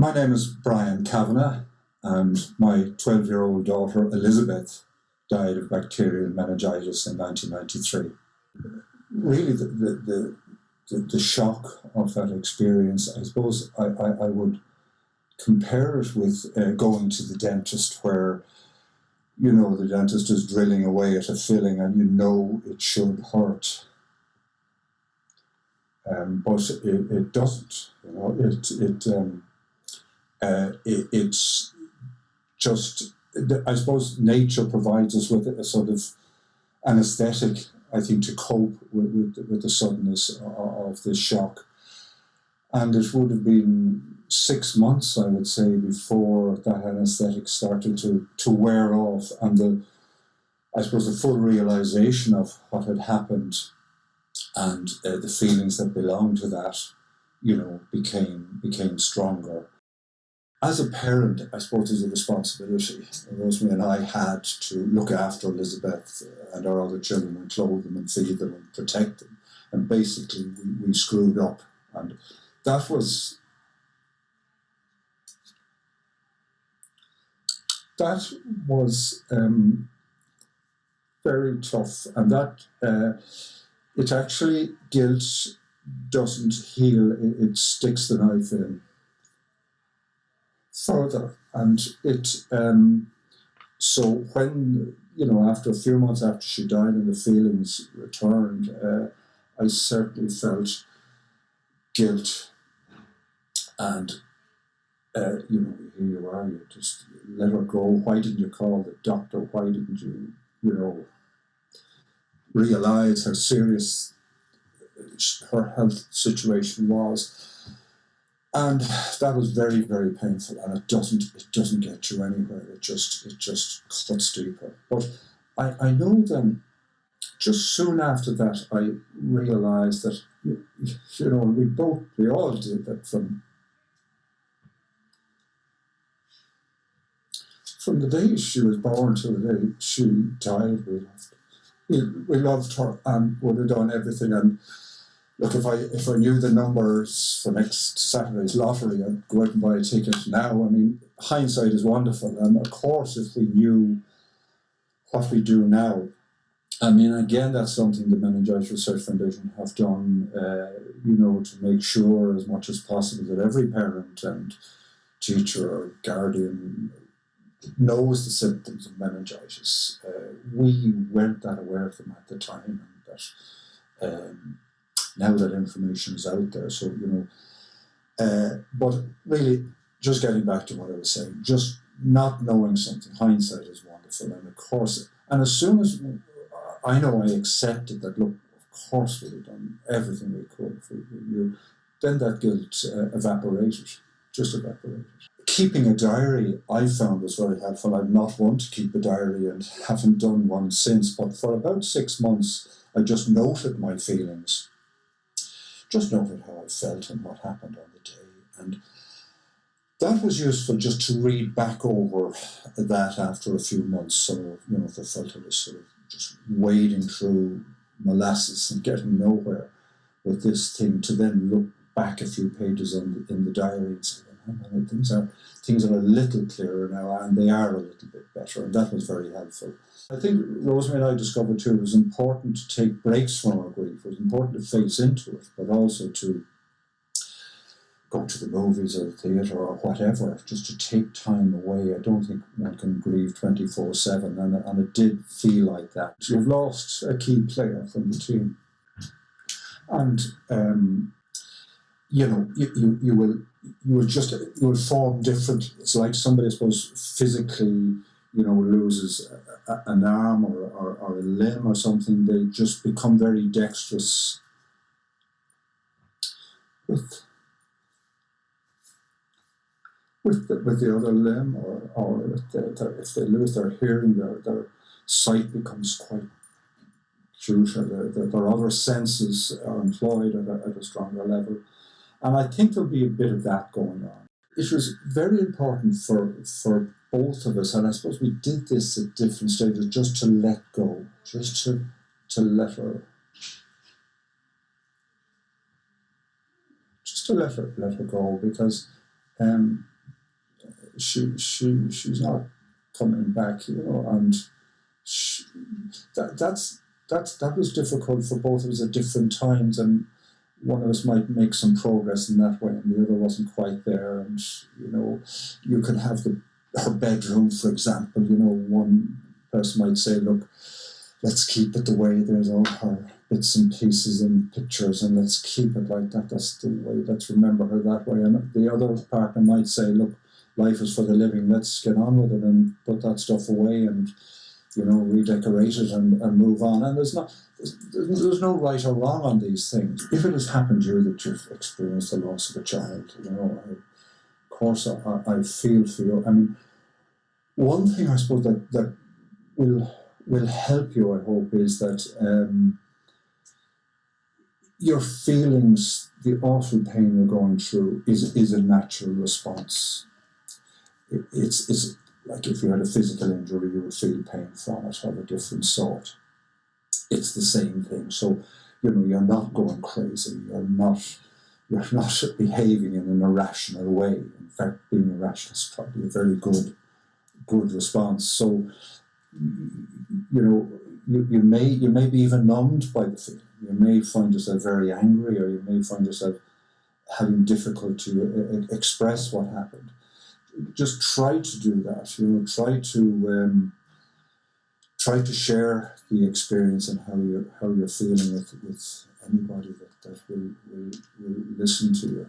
My name is Brian Kavanagh, and my 12-year-old daughter Elizabeth died of bacterial meningitis in 1993. Really, the shock of that experience, I suppose I would compare it with going to the dentist, where the dentist is drilling away at a filling and it should hurt. But it doesn't. It's just, I suppose nature provides us with a sort of anesthetic, I think, to cope with the suddenness of this shock. And it would have been 6 months, I would say, before that anesthetic started to wear off, and I suppose the full realization of what had happened and the feelings that belonged to that, became stronger. As a parent, I suppose there's a responsibility. Rosemary and I had to look after Elizabeth and our other children and clothe them and feed them and protect them. And basically, we screwed up. And that was very tough. And that it actually, guilt doesn't heal. It sticks the knife in further, and so when after a few months after she died and the feelings returned, I certainly felt guilt, and here you are, you just let her go. Why didn't you call the doctor? Why didn't you realize how serious her health situation was? And that was very, very painful, and it doesn't get you anywhere. It just cuts deeper. But I know then, just soon after that, I realised that we all did that from the day she was born to the day she died. We loved her and would have done everything. And look, if I knew the numbers for next Saturday's lottery, I'd go out and buy a ticket now. I mean, hindsight is wonderful. And of course, if we knew what we do now, I mean, again, that's something the Meningitis Research Foundation have done, to make sure as much as possible that every parent and teacher or guardian knows the symptoms of meningitis. We weren't that aware of them at the time, and that now that information is out there. So, but really, just getting back to what I was saying, just not knowing something, hindsight is wonderful. And of course, and as soon as I accepted that, look, of course we'd have done everything we could for you, then that guilt just evaporated. Keeping a diary, I found, was very helpful. I'm not one to keep a diary and haven't done one since, but for about 6 months, I just noted my feelings. Just noted how I felt and what happened on the day. And that was useful, just to read back over that after a few months. So, if I felt I was sort of just wading through molasses and getting nowhere with this thing, to then look back a few pages in the diary and say, things are a little clearer now, and they are a little bit better. And that was very helpful. I think Rosemary and I discovered too, it was important to take breaks from our grief. It was important to face into it, but also to go to the movies or the theatre or whatever, just to take time away. I don't think one can grieve 24/7, and it did feel like that. You've lost a key player from the team, and you will form differently. It's like somebody, I suppose, physically, loses an arm or a limb or something. They just become very dexterous with the other limb, or if they lose their hearing, their sight becomes quite acute, or their other senses are employed at a stronger level. And I think there'll be a bit of that going on. It was very important for both of us, and I suppose we did this at different stages, just to let go, just to let her go, because she's not coming back, and she, that was difficult for both of us at different times, and one of us might make some progress in that way, and the other wasn't quite there. And you could have her bedroom, for example. One person might say, "Look, let's keep it the way there's all her bits and pieces and pictures, and let's keep it like that. That's the way. Let's remember her that way." And the other partner might say, "Look, life is for the living. Let's get on with it and put that stuff away and redecorate it and move on." And there's no right or wrong on these things. If it has happened to you that you've experienced the loss of a child, of course I feel for you. I mean, one thing I suppose that will help you, I hope, is that your feelings, the awful pain you're going through, is a natural response. It's like if you had a physical injury, you would feel pain from it of a different sort. It's the same thing. So, you're not going crazy. You're not behaving in an irrational way. In fact, being irrational is probably a very good response. So, you may be even numbed by the feeling. You may find yourself very angry, or you may find yourself having difficulty to express what happened. Just try to do that. Try to share the experience and how you're feeling with anybody that will listen to you.